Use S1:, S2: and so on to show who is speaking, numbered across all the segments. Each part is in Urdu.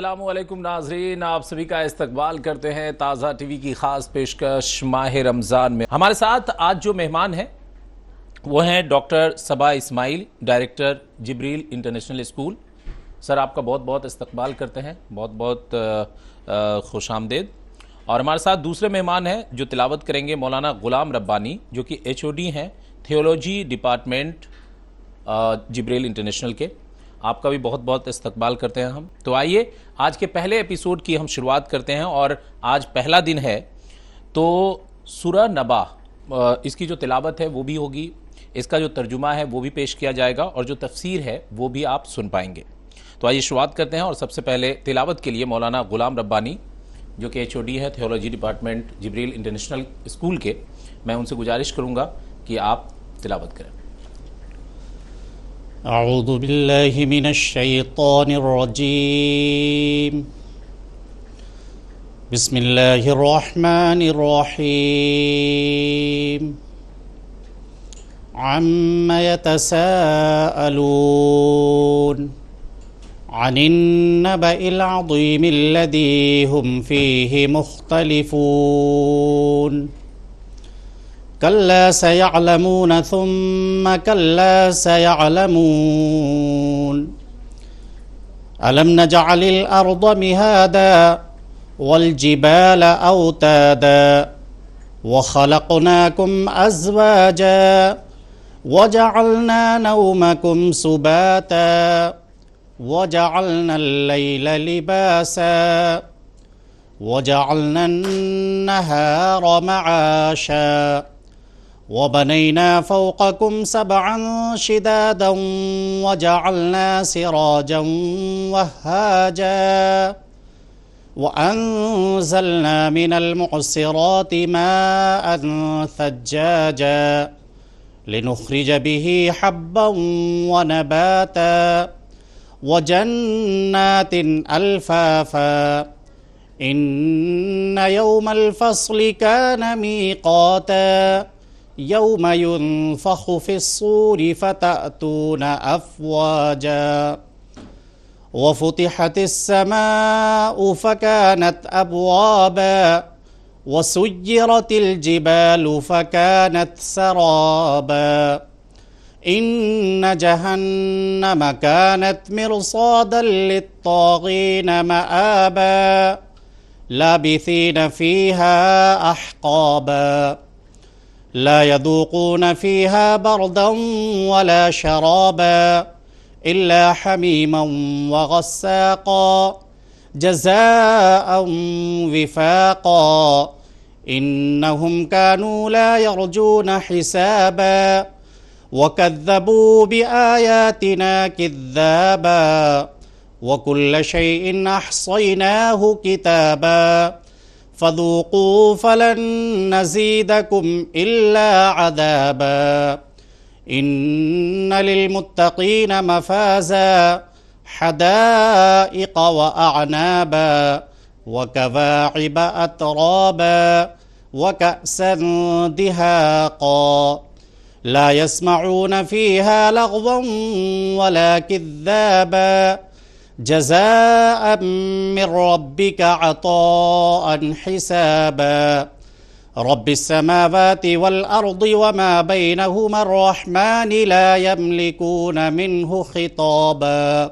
S1: السلام علیکم ناظرین، آپ سبھی کا استقبال کرتے ہیں تازہ ٹی وی کی خاص پیشکش ماہ رمضان میں۔ ہمارے ساتھ آج جو مہمان ہیں وہ ہیں ڈاکٹر صبا اسماعیل، ڈائریکٹر جبریل انٹرنیشنل اسکول۔ سر، آپ کا بہت بہت استقبال کرتے ہیں، بہت بہت خوش آمدید۔ اور ہمارے ساتھ دوسرے مہمان ہیں جو تلاوت کریں گے، مولانا غلام ربانی، جو کہ HOD ہیں تھیولوجی ڈپارٹمنٹ جبریل انٹرنیشنل کے۔ آپ کا بھی بہت بہت استقبال کرتے ہیں ہم۔ تو آئیے آج کے پہلے ایپیسوڈ کی ہم شروعات کرتے ہیں، اور آج پہلا دن ہے تو سورہ نبا اس کی جو تلاوت ہے وہ بھی ہوگی، اس کا جو ترجمہ ہے وہ بھی پیش کیا جائے گا، اور جو تفسیر ہے وہ بھی آپ سن پائیں گے۔ تو آئیے شروعات کرتے ہیں، اور سب سے پہلے تلاوت کے لیے مولانا غلام ربانی جو کہ HOD ہے تھیولوجی ڈپارٹمنٹ جبریل انٹرنیشنل اسکول کے، میں ان سے گزارش کروں گا کہ آپ تلاوت کریں۔
S2: اعوذ باللہ من الشیطان الرجیم، بسم اللہ الرحمن الرحیم، عم يتساءلون عن النبأ العظیم الذی هم فیہ مختلفون كلا سيعلمون ثم كلا سيعلمون ألم نجعل الأرض مهادا والجبال أوتادا وخلقناكم أزواجا وجعلنا نومكم سباتا وجعلنا الليل لباسا وجعلنا النهار معاشا وبنينا فوقكم سبعا شدادا وجعلنا سراجا وهاجا وأنزلنا من المعصرات ماء ثجاجا لنخرج به حبا ونباتا وجنات ألفافا إن يوم الفصل كان ميقاتا يوم ينفخ في الصور فتأتون أفواجا وفتحت السماء فكانت أبوابا وسيرت الجبال فكانت سرابا إن جهنم كانت مرصادا للطاغين مآبا لابثين فيها أحقابا لا يذوقون فيها بردا ولا شرابا إلا حميما وغساقا جزاء وفاقا إنهم كانوا لا يرجون حسابا وكذبوا بآياتنا كذابا وكل شيء أحصيناه كتابا فذوقوا فلن نزيدكم إلا عذابا إن للمتقين مفازا حدائق وأعنابا وكواعب أترابا وكأسا دهاقا لا يسمعون فيها لغوا ولا كذابا جزاء من ربك عطاء حسابا رب السماوات والأرض وما بينهما الرحمن لا يملكون منه خطابا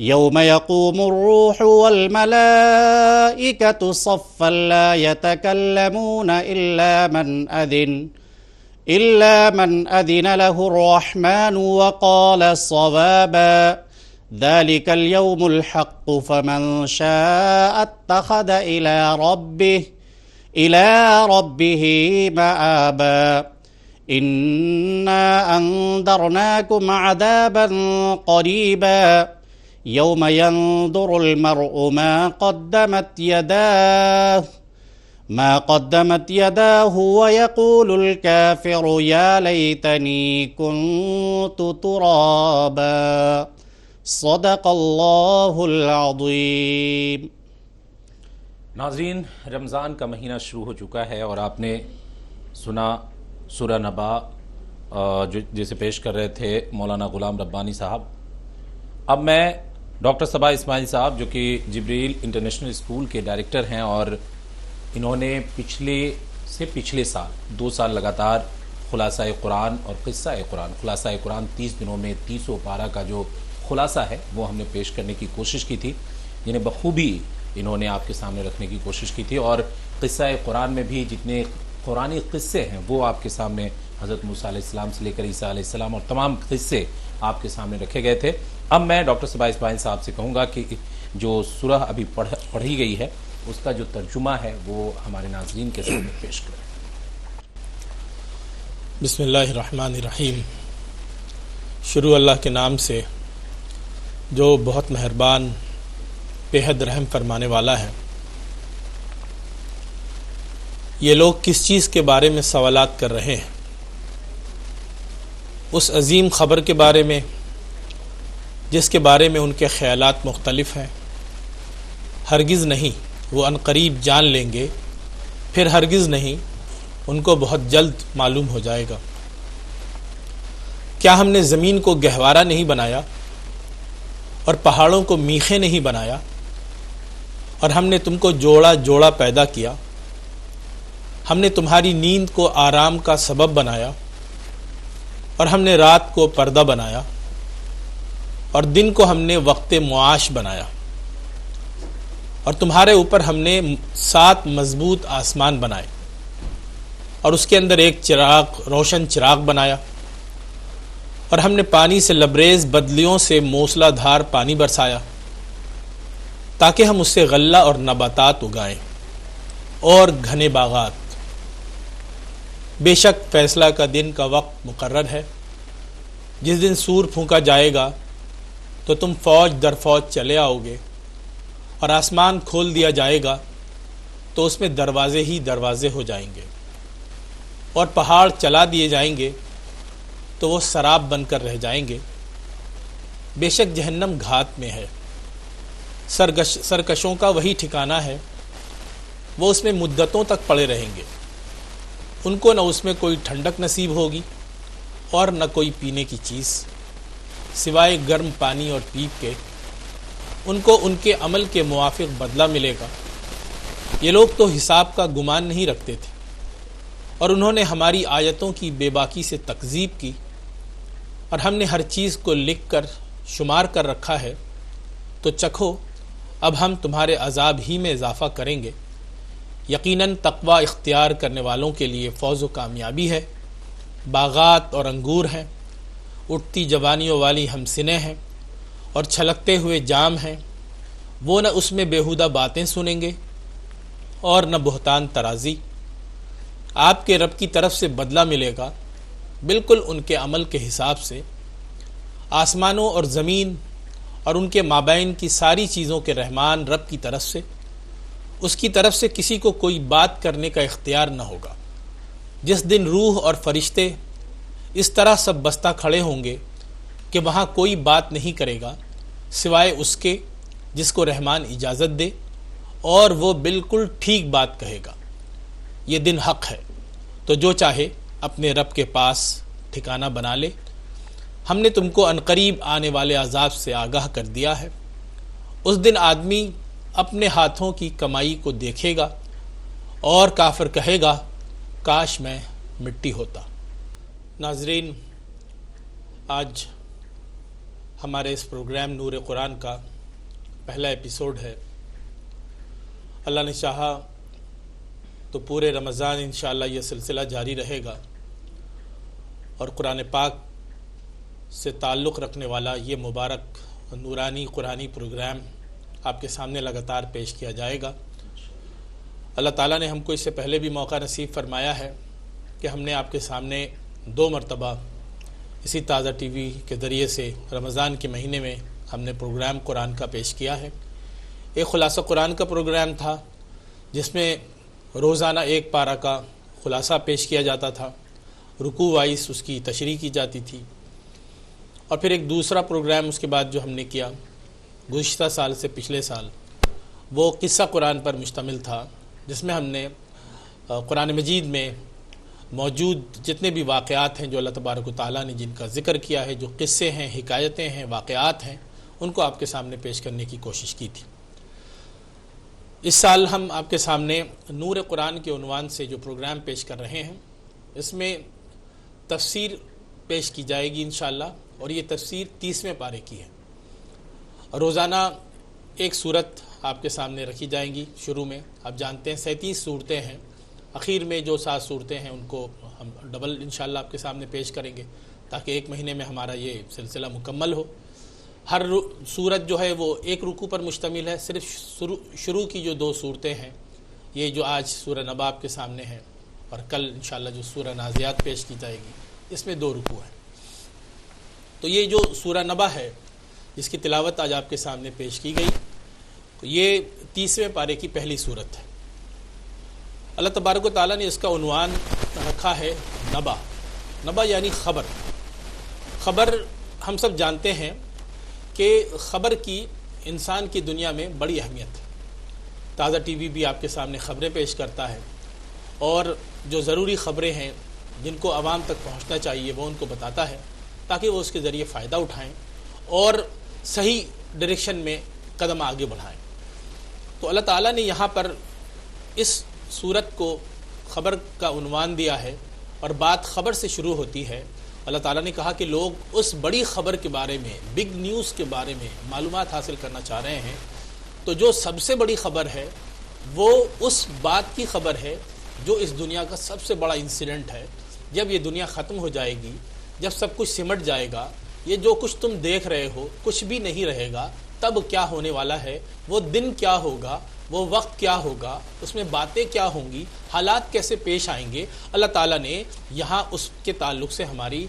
S2: يوم يقوم الروح والملائكة صفا لا يتكلمون إلا من أذن له الرحمن وقال صوابا ذلك اليوم الحق فمن شاء اتخذ إلى ربه مآبا إنا أنذرناكم عذابا قريبا يوم ينظر المرء ما قدمت يداه ويقول الكافر يا ليتني كنت ترابا صدق اللہ العظیم۔
S1: ناظرین، رمضان کا مہینہ شروع ہو چکا ہے، اور آپ نے سنا سورہ نبا جسے پیش کر رہے تھے مولانا غلام ربانی صاحب۔ اب میں ڈاکٹر صبا اسماعیل صاحب جو کہ جبریل انٹرنیشنل اسکول کے ڈائریکٹر ہیں، اور انہوں نے پچھلے سال 2 سال لگاتار خلاصہ قرآن اور قصہ قرآن، خلاصہ قرآن 30 دنوں میں 30 پارہ کا جو خلاصہ ہے وہ ہم نے پیش کرنے کی کوشش کی تھی، جنہیں بخوبی انہوں نے آپ کے سامنے رکھنے کی کوشش کی تھی، اور قصہ قرآن میں بھی جتنے قرآنی قصے ہیں وہ آپ کے سامنے حضرت موسیٰ علیہ السلام سے لے کر عیسیٰ علیہ السلام اور تمام قصے آپ کے سامنے رکھے گئے تھے۔ اب میں ڈاکٹر صبا اسماعیل صاحب سے کہوں گا کہ جو سورہ ابھی پڑھی گئی ہے اس کا جو ترجمہ ہے وہ ہمارے ناظرین کے سامنے پیش کریں۔
S3: بسم اللہ الرحمن الرحیم۔ شروع اللہ کے نام سے جو بہت مہربان، بے حد رحم فرمانے والا ہے۔ یہ لوگ کس چیز کے بارے میں سوالات کر رہے ہیں؟ اس عظیم خبر کے بارے میں جس کے بارے میں ان کے خیالات مختلف ہیں؟ ہرگز نہیں، وہ عنقریب جان لیں گے، پھر ہرگز نہیں، ان کو بہت جلد معلوم ہو جائے گا۔ کیا ہم نے زمین کو گہوارہ نہیں بنایا اور پہاڑوں کو میخیں نہیں بنایا، اور ہم نے تم کو جوڑا جوڑا پیدا کیا؟ ہم نے تمہاری نیند کو آرام کا سبب بنایا، اور ہم نے رات کو پردہ بنایا، اور دن کو ہم نے وقت معاش بنایا، اور تمہارے اوپر ہم نے 7 مضبوط آسمان بنائے، اور اس کے اندر ایک روشن چراغ بنایا، اور ہم نے پانی سے لبریز بدلیوں سے موسلا دھار پانی برسایا تاکہ ہم اس سے غلہ اور نباتات اگائیں اور گھنے باغات۔ بے شک فیصلہ کا دن کا وقت مقرر ہے، جس دن سور پھونکا جائے گا تو تم فوج در فوج چلے آؤ گے، اور آسمان کھول دیا جائے گا تو اس میں دروازے ہی دروازے ہو جائیں گے، اور پہاڑ چلا دیے جائیں گے تو وہ سراب بن کر رہ جائیں گے۔ بے شک جہنم گھات میں ہے، سرکشوں کا وہی ٹھکانہ ہے، وہ اس میں مدتوں تک پڑے رہیں گے۔ ان کو نہ اس میں کوئی ٹھنڈک نصیب ہوگی اور نہ کوئی پینے کی چیز سوائے گرم پانی اور پیپ کے۔ ان کو ان کے عمل کے موافق بدلہ ملے گا۔ یہ لوگ تو حساب کا گمان نہیں رکھتے تھے، اور انہوں نے ہماری آیتوں کی بے باکی سے تکذیب کی، اور ہم نے ہر چیز کو لکھ کر شمار کر رکھا ہے، تو چکھو اب ہم تمہارے عذاب ہی میں اضافہ کریں گے۔ یقیناً تقوی اختیار کرنے والوں کے لیے فوز و کامیابی ہے۔ باغات اور انگور ہیں، اٹھتی جوانیوں والی ہمسنیں ہیں، اور چھلکتے ہوئے جام ہیں۔ وہ نہ اس میں بیہودہ باتیں سنیں گے اور نہ بہتان ترازی۔ آپ کے رب کی طرف سے بدلہ ملے گا بالکل ان کے عمل کے حساب سے۔ آسمانوں اور زمین اور ان کے مابین کی ساری چیزوں کے رحمان رب کی طرف سے، اس کی طرف سے کسی کو کوئی بات کرنے کا اختیار نہ ہوگا۔ جس دن روح اور فرشتے اس طرح سب بستہ کھڑے ہوں گے کہ وہاں کوئی بات نہیں کرے گا سوائے اس کے جس کو رحمان اجازت دے، اور وہ بالکل ٹھیک بات کہے گا۔ یہ دن حق ہے، تو جو چاہے اپنے رب کے پاس ٹھکانہ بنا لے۔ ہم نے تم کو عنقریب آنے والے عذاب سے آگاہ کر دیا ہے۔ اس دن آدمی اپنے ہاتھوں کی کمائی کو دیکھے گا، اور کافر کہے گا کاش میں مٹی ہوتا۔ ناظرین، آج ہمارے اس پروگرام نور قرآن کا پہلا ایپیسوڈ ہے۔ اللہ نے چاہا تو پورے رمضان انشاءاللہ یہ سلسلہ جاری رہے گا، اور قرآن پاک سے تعلق رکھنے والا یہ مبارک نورانی قرآنی پروگرام آپ کے سامنے لگاتار پیش کیا جائے گا۔ اللہ تعالیٰ نے ہم کو اس سے پہلے بھی موقع نصیب فرمایا ہے کہ ہم نے آپ کے سامنے 2 مرتبہ اسی تازہ ٹی وی کے ذریعے سے رمضان کے مہینے میں ہم نے پروگرام قرآن کا پیش کیا ہے۔ ایک خلاصہ قرآن کا پروگرام تھا جس میں روزانہ 1 پارہ کا خلاصہ پیش کیا جاتا تھا، رکوع وائز اس کی تشریح کی جاتی تھی، اور پھر ایک دوسرا پروگرام اس کے بعد جو ہم نے کیا گزشتہ سال سے پچھلے سال، وہ قصہ قرآن پر مشتمل تھا، جس میں ہم نے قرآن مجید میں موجود جتنے بھی واقعات ہیں جو اللہ تبارک و تعالیٰ نے جن کا ذکر کیا ہے، جو قصے ہیں، حکایتیں ہیں، واقعات ہیں، ان کو آپ کے سامنے پیش کرنے کی کوشش کی تھی۔ اس سال ہم آپ کے سامنے نور قرآن کے عنوان سے جو پروگرام پیش کر رہے ہیں، اس میں تفسیر پیش کی جائے گی انشاءاللہ، اور یہ تفسیر 30ویں پارے کی ہے۔ روزانہ ایک صورت آپ کے سامنے رکھی جائیں گی۔ شروع میں آپ جانتے ہیں 37 صورتیں ہیں، اخیر میں جو 7 صورتیں ہیں ان کو ہم ڈبل انشاءاللہ آپ کے سامنے پیش کریں گے، تاکہ ایک مہینے میں ہمارا یہ سلسلہ مکمل ہو۔ ہر صورت جو ہے وہ ایک رکوع پر مشتمل ہے، صرف شروع کی جو 2 صورتیں ہیں، یہ جو آج سورہ نبا آپ کے سامنے ہے، اور کل انشاءاللہ جو سورہ نازعات پیش کی جائے گی، اس میں 2 رکوع ہیں۔ تو یہ جو سورہ نبا ہے جس کی تلاوت آج آپ کے سامنے پیش کی گئی، یہ 30ویں پارے کی پہلی صورت ہے۔ اللہ تبارک و تعالیٰ نے اس کا عنوان رکھا ہے نبا۔ نبا یعنی خبر۔ خبر ہم سب جانتے ہیں کہ خبر کی انسان کی دنیا میں بڑی اہمیت ہے۔ تازہ ٹی وی بھی آپ کے سامنے خبریں پیش کرتا ہے، اور جو ضروری خبریں ہیں جن کو عوام تک پہنچنا چاہیے وہ ان کو بتاتا ہے، تاکہ وہ اس کے ذریعے فائدہ اٹھائیں اور صحیح ڈائریکشن میں قدم آگے بڑھائیں۔ تو اللہ تعالیٰ نے یہاں پر اس صورت کو خبر کا عنوان دیا ہے، اور بات خبر سے شروع ہوتی ہے۔ اللہ تعالیٰ نے کہا کہ لوگ اس بڑی خبر کے بارے میں، بگ نیوز کے بارے میں معلومات حاصل کرنا چاہ رہے ہیں، تو جو سب سے بڑی خبر ہے وہ اس بات کی خبر ہے جو اس دنیا کا سب سے بڑا انسیڈنٹ ہے۔ جب یہ دنیا ختم ہو جائے گی، جب سب کچھ سمٹ جائے گا، یہ جو کچھ تم دیکھ رہے ہو کچھ بھی نہیں رہے گا، تب کیا ہونے والا ہے، وہ دن کیا ہوگا، وہ وقت کیا ہوگا، اس میں باتیں کیا ہوں گی، حالات کیسے پیش آئیں گے، اللہ تعالیٰ نے یہاں اس کے تعلق سے ہماری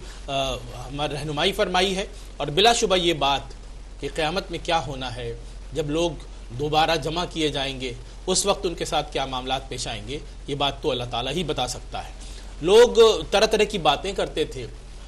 S3: رہنمائی فرمائی ہے۔ اور بلا شبہ یہ بات کہ قیامت میں کیا ہونا ہے، جب لوگ دوبارہ جمع کیے جائیں گے، اس وقت ان کے ساتھ کیا معاملات پیش آئیں گے، یہ بات تو اللہ تعالیٰ ہی بتا سکتا ہے۔ لوگ طرح طرح کی باتیں کرتے تھے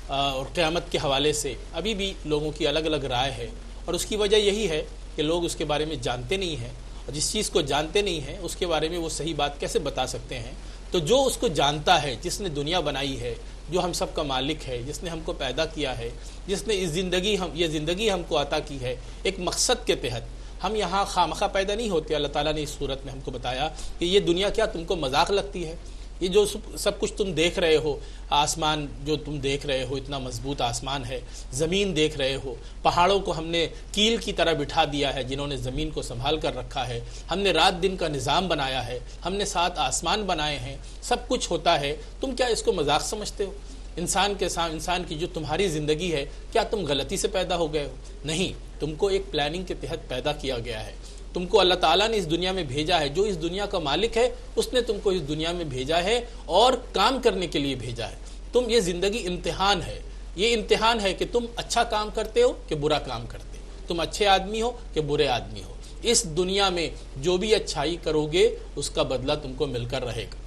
S3: اور قیامت کے حوالے سے ابھی بھی لوگوں کی الگ الگ رائے ہے، اور اس کی وجہ یہی ہے کہ لوگ اس کے بارے میں جانتے نہیں ہیں، اور جس چیز کو جانتے نہیں ہیں اس کے بارے میں وہ صحیح بات کیسے بتا سکتے ہیں۔ تو جو اس کو جانتا ہے، جس نے دنیا بنائی ہے، جو ہم سب کا مالک ہے، جس نے ہم کو پیدا کیا ہے، جس نے یہ زندگی ہم کو عطا کی ہے ایک مقصد کے تحت، ہم یہاں خواہ پیدا نہیں ہوتے۔ اللہ تعالیٰ نے اس صورت میں ہم کو بتایا کہ یہ دنیا کیا تم کو مذاق لگتی ہے؟ یہ جو سب کچھ تم دیکھ رہے ہو، آسمان جو تم دیکھ رہے ہو اتنا مضبوط آسمان ہے، زمین دیکھ رہے ہو، پہاڑوں کو ہم نے کیل کی طرح بٹھا دیا ہے جنہوں نے زمین کو سنبھال کر رکھا ہے، ہم نے رات دن کا نظام بنایا ہے، ہم نے 7 آسمان بنائے ہیں، سب کچھ ہوتا ہے، تم کیا اس کو مذاق سمجھتے ہو؟ انسان کے ساتھ انسان کی جو تمہاری زندگی ہے، کیا تم غلطی سے پیدا ہو گئے ہو؟ نہیں، تم کو ایک پلاننگ کے تحت پیدا کیا گیا ہے۔ تم کو اللہ تعالیٰ نے اس دنیا میں بھیجا ہے، جو اس دنیا کا مالک ہے اس نے تم کو اس دنیا میں بھیجا ہے اور کام کرنے کے لیے بھیجا ہے۔ تم یہ زندگی امتحان ہے، یہ امتحان ہے کہ تم اچھا کام کرتے ہو کہ برا کام کرتے ہو، تم اچھے آدمی ہو کہ برے آدمی ہو۔ اس دنیا میں جو بھی اچھائی کرو گے اس کا بدلہ تم کو مل کر رہے گا،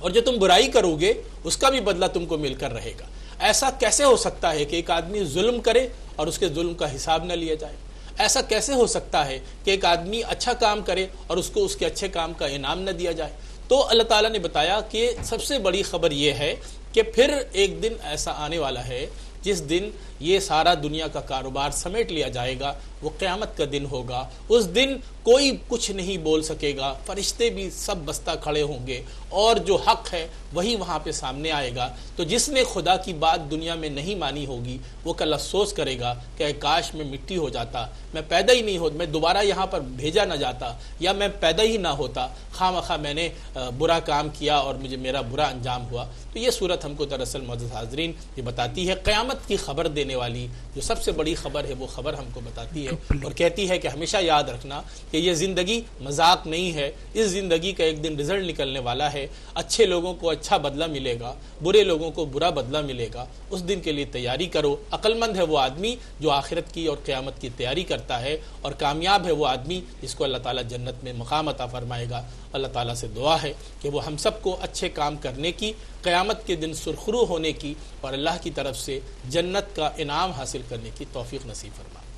S3: اور جو تم برائی کرو گے اس کا بھی بدلہ تم کو مل کر رہے گا۔ ایسا کیسے ہو سکتا ہے کہ ایک آدمی ظلم کرے اور اس کے ظلم کا حساب نہ لیا جائے؟ ایسا کیسے ہو سکتا ہے کہ ایک آدمی اچھا کام کرے اور اس کو اس کے اچھے کام کا انعام نہ دیا جائے؟ تو اللہ تعالیٰ نے بتایا کہ سب سے بڑی خبر یہ ہے کہ پھر ایک دن ایسا آنے والا ہے جس دن یہ سارا دنیا کا کاروبار سمیٹ لیا جائے گا، وہ قیامت کا دن ہوگا۔ اس دن کوئی کچھ نہیں بول سکے گا، فرشتے بھی سب بستہ کھڑے ہوں گے، اور جو حق ہے وہی وہاں پہ سامنے آئے گا۔ تو جس نے خدا کی بات دنیا میں نہیں مانی ہوگی وہ کل افسوس کرے گا کہ کاش میں مٹی ہو جاتا، میں پیدا ہی نہیں ہوتا، میں دوبارہ یہاں پر بھیجا نہ جاتا، یا میں پیدا ہی نہ ہوتا، خواہ مخواہ میں نے برا کام کیا اور مجھے میرا برا انجام ہوا۔ تو یہ صورت ہم کو دراصل معزز حاضرین یہ بتاتی ہے، قیامت کی خبر دینے والی جو سب سے بڑی خبر ہے وہ خبر ہم کو بتاتی ہے، اور کہتی ہے کہ ہمیشہ یاد رکھنا کہ یہ زندگی مذاق نہیں ہے، اس زندگی کا ایک دن رزلٹ نکلنے والا ہے، اچھے لوگوں کو اچھا بدلہ ملے گا، برے لوگوں کو برا بدلہ ملے گا۔ اس دن کے لیے تیاری کرو۔ عقل مند ہے وہ آدمی جو آخرت کی اور قیامت کی تیاری کرتا ہے، اور کامیاب ہے وہ آدمی جس کو اللہ تعالیٰ جنت میں مقام عطا فرمائے گا۔ اللہ تعالیٰ سے دعا ہے کہ وہ ہم سب کو اچھے کام کرنے کی، قیامت کے دن سرخرو ہونے کی اور اللہ کی طرف سے جنت کا انعام حاصل کرنے کی توفیق نصیب فرمائے۔